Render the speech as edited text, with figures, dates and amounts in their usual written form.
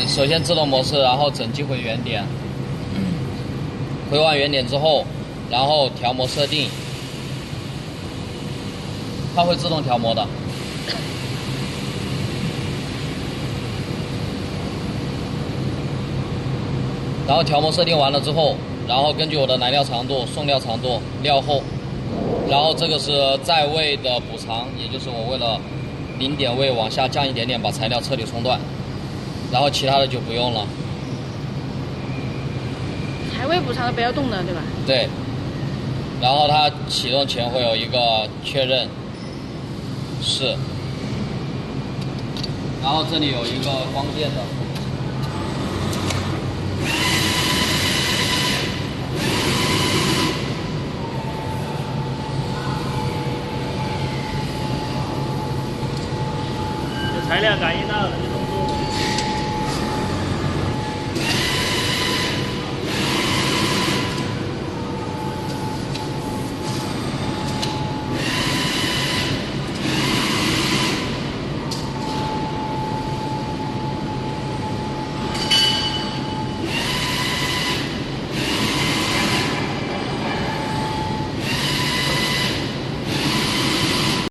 首先自动模式，然后整机回原点，回完原点之后，然后调模设定，它会自动调模的。然后调模设定完了之后，然后根据我的来料长度、送料长度、料厚，然后这个是在位的补偿，也就是我为了零点位往下降一点点，把材料彻底冲断，然后其他的就不用了。材位补偿的不要动的，对吧？对。然后它启动前会有一个确认，是。然后这里有一个光电的。材料感应